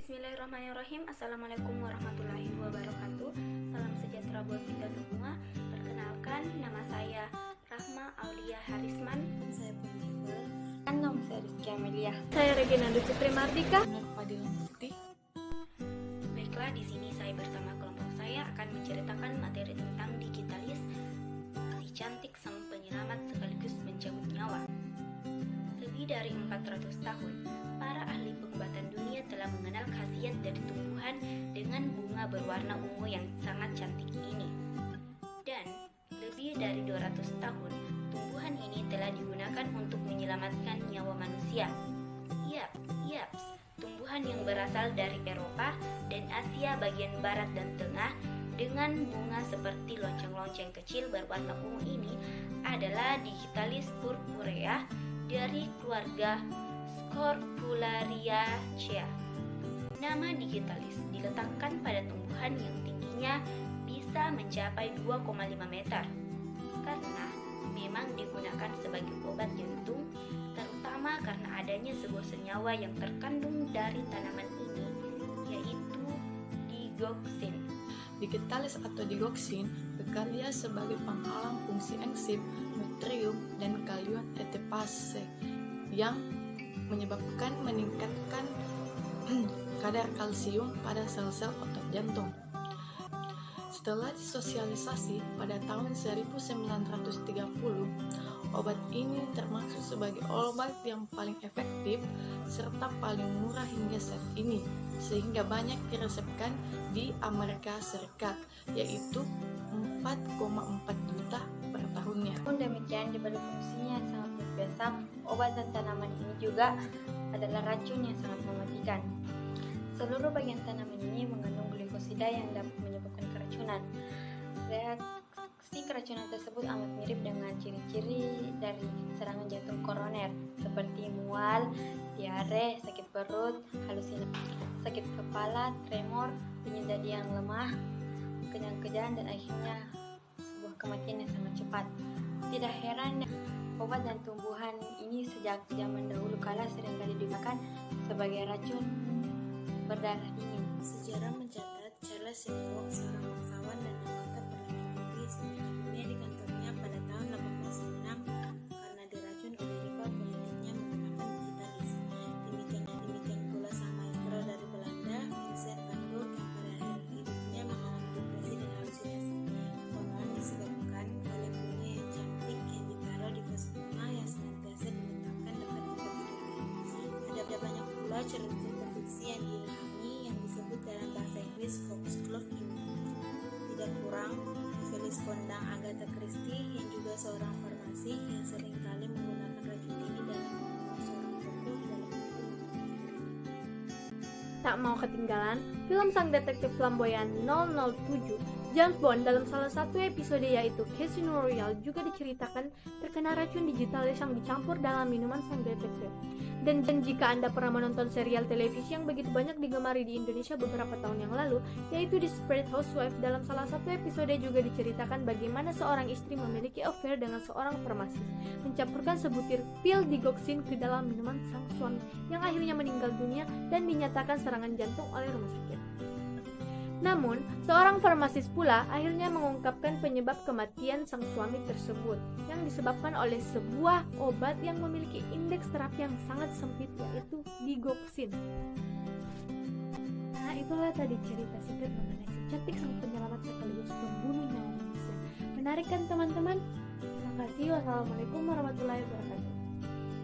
Bismillahirrahmanirrahim. Assalamualaikum warahmatullahi wabarakatuh. Salam sejahtera buat kita semua. Perkenalkan, nama saya Rahma Aulia Harisman. Saya Puniful. Nama saya Rizky Amelia. Saya Regina Ducitri Mardika. Fadilah Mukti. Baiklah, di sini saya bersama kelompok saya akan menceritakan materi tentang digitalis, si cantik sang penyelamat sekaligus mencabut nyawa. Lebih dari 400 tahun, para ahli pengobatan dunia telah mengenal khasiat dari tumbuhan dengan bunga berwarna ungu yang sangat cantik ini. Dan lebih dari 200 tahun, tumbuhan ini telah digunakan untuk menyelamatkan nyawa manusia. Yaps, tumbuhan yang berasal dari Eropa dan Asia bagian barat dan tengah dengan bunga seperti lonceng-lonceng kecil berwarna ungu ini adalah Digitalis purpurea dari keluarga Scorpulariaceae. Nama Digitalis diletakkan pada tumbuhan yang tingginya bisa mencapai 2,5 meter karena memang digunakan sebagai obat jantung, terutama karena adanya sebuah senyawa yang terkandung dari tanaman ini, yaitu digoxin. Digitalis atau digoxin bekerja sebagai penghalang fungsi enzim nutrium dan kalium ATPase yang menyebabkan meningkatkan kadar kalsium pada sel-sel otot jantung. Setelah disosialisasi pada tahun 1930, obat ini termasuk sebagai obat yang paling efektif serta paling murah hingga saat ini, sehingga banyak diresepkan di Amerika Serikat, yaitu 4,4 juta per tahunnya. Pun demikian, dibalik fungsinya yang sangat luar biasa, obat dan tanaman ini juga adalah racun yang sangat mematikan. Seluruh bagian tanaman ini mengandung glikosida yang dapat menyebabkan keracunan. Reaksi keracunan tersebut amat mirip dengan ciri-ciri dari serangan jantung koroner seperti mual, diare, sakit perut, halusinasi, sakit kepala, tremor, penyedari yang lemah, kejang-kejang, dan akhirnya sebuah kematian yang sangat cepat. Tidak heran obat dan tumbuhan ini sejak zaman dahulu kala seringkali digunakan sebagai racun berdarah dingin. Sejarah mencatat Charles Simcoe, seorang bangsawan dan anggota Parlemen Inggris, meninggal dunia di kantornya pada tahun 1806 karena diracun oleh rival politiknya menggunakan digitalis. Demikian pula sang maestro dari Belanda, Vincent van Gogh, yang pada akhir hidupnya mengalami depresi dan halusinasi. Konon disebabkan oleh bunga yang cantik yang ditaruh di vas bunga yang senantiasa diletakkan dekat tempat tidurnya. Ada banyak pula cerita fiksi yang diilhami yang disebut dalam bahasa Inggris Foxglove ini. Tidak kurang, novelis kondang Agatha Christie yang juga seorang farmasi yang seringkali menggunakan racun ini dalam membunuh seorang tokoh dalam buku. Tak mau ketinggalan, film sang detektif flamboyan 007 James Bond dalam salah satu episode yaitu Casino Royale juga diceritakan terkena racun digitalis yang dicampur dalam minuman sang detektif. Dan jika Anda pernah menonton serial televisi yang begitu banyak digemari di Indonesia beberapa tahun yang lalu, yaitu Desperate Housewives, dalam salah satu episode juga diceritakan bagaimana seorang istri memiliki affair dengan seorang farmasis, mencampurkan sebutir pil digoxin ke dalam minuman sang suami, yang akhirnya meninggal dunia dan dinyatakan serangan jantung oleh rumah sakit. Namun, seorang farmasis pula akhirnya mengungkapkan penyebab kematian sang suami tersebut yang disebabkan oleh sebuah obat yang memiliki indeks terapi yang sangat sempit, yaitu digoxin. Nah, itulah tadi cerita singkat mengenai si cantik sang penyelamat sekaligus pembunuh nyawa manusia. Menarik kan teman-teman? Terima kasih. Wassalamualaikum warahmatullahi wabarakatuh.